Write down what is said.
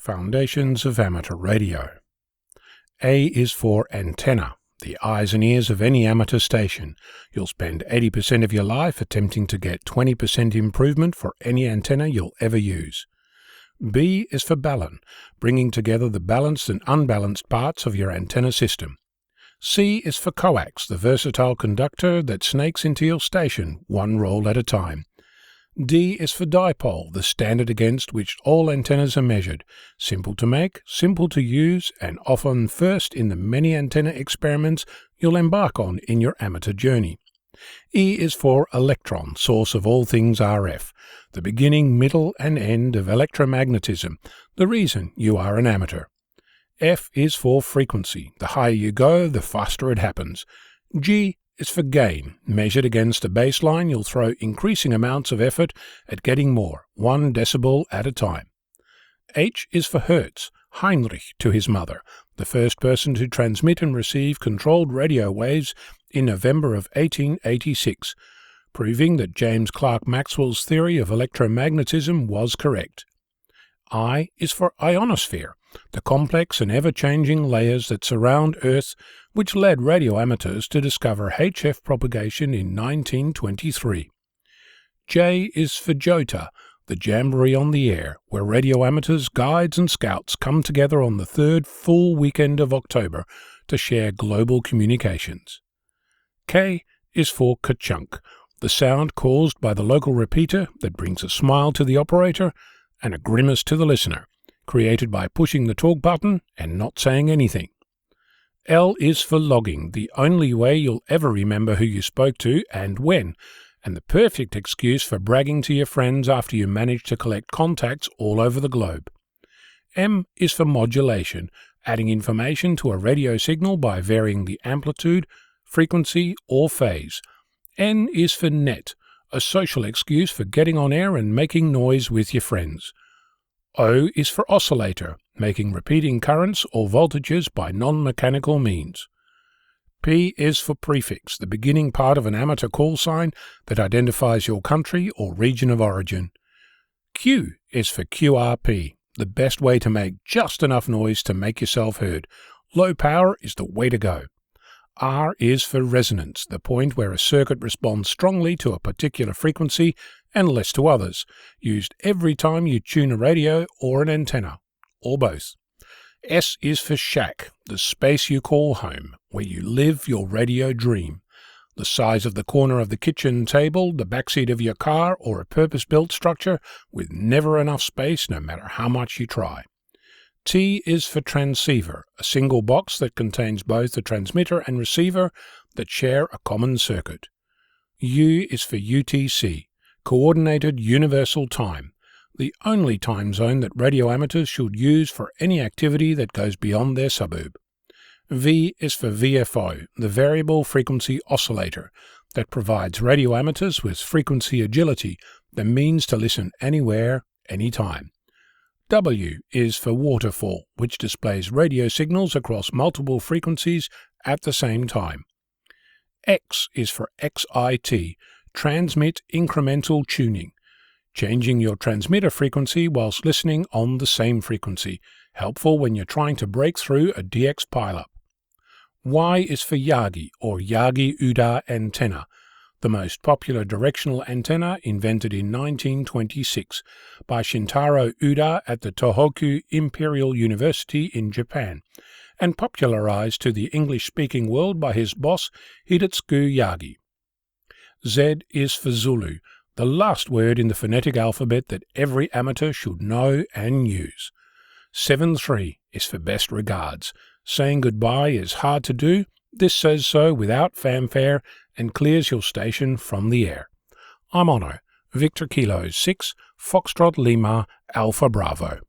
Foundations of Amateur Radio. A is for antenna, the eyes and ears of any amateur station. You'll spend 80% of your life attempting to get 20% improvement for any antenna you'll ever use. B is for Balun, bringing together the balanced and unbalanced parts of your antenna system. C is for Coax, the versatile conductor that snakes into your station, one roll at a time. D is for Dipole, the standard against which all antennas are measured. Simple to make, simple to use, and often first in the many antenna experiments you'll embark on in your amateur journey. E is for Electron, source of all things RF, the beginning, middle, and end of electromagnetism, the reason you are an amateur. F is for frequency. The higher you go, the faster it happens. G is for gain. Measured against a baseline, you'll throw increasing amounts of effort at getting more, 1 decibel at a time. H is for Hertz. Heinrich to his mother, the first person to transmit and receive controlled radio waves in November of 1886, proving that James Clerk Maxwell's theory of electromagnetism was correct. I is for ionosphere, the complex and ever-changing layers that surround Earth, which led radio amateurs to discover HF propagation in 1923. J is for Jota, the jamboree on the air, where radio amateurs, guides and scouts come together on the third full weekend of October to share global communications. K is for ka-chunk, the sound caused by the local repeater that brings a smile to the operator and a grimace to the listener, created by pushing the talk button and not saying anything. L is for logging, the only way you'll ever remember who you spoke to and when, and the perfect excuse for bragging to your friends after you manage to collect contacts all over the globe. M is for modulation, adding information to a radio signal by varying the amplitude, frequency, or phase. N is for net, a social excuse for getting on air and making noise with your friends. O is for oscillator, making repeating currents or voltages by non-mechanical means. P is for prefix, the beginning part of an amateur call sign that identifies your country or region of origin. Q is for QRP, the best way to make just enough noise to make yourself heard. Low power is the way to go. R is for resonance, the point where a circuit responds strongly to a particular frequency and less to others, used every time you tune a radio or an antenna, or both. S is for shack, the space you call home, where you live your radio dream. The size of the corner of the kitchen table, the backseat of your car, or a purpose-built structure with never enough space no matter how much you try. T is for transceiver, a single box that contains both the transmitter and receiver that share a common circuit. U is for UTC, Coordinated Universal Time, the only time zone that radio amateurs should use for any activity that goes beyond their suburb. V is for VFO, the Variable Frequency Oscillator, that provides radio amateurs with frequency agility, the means to listen anywhere, anytime. W is for waterfall, which displays radio signals across multiple frequencies at the same time. X is for XIT, Transmit Incremental Tuning, changing your transmitter frequency whilst listening on the same frequency, helpful when you're trying to break through a DX pileup. Y is for Yagi, or Yagi-Uda antenna, the most popular directional antenna invented in 1926 by Shintaro Uda at the Tohoku Imperial University in Japan, and popularized to the English-speaking world by his boss Hidetsugu Yagi. Z is for Zulu, the last word in the phonetic alphabet that every amateur should know and use. 7-3 is for best regards. Saying goodbye is hard to do. This says so without fanfare and clears your station from the air. I'm Ono, Victor Kilo 6, Foxtrot Lima, Alpha Bravo.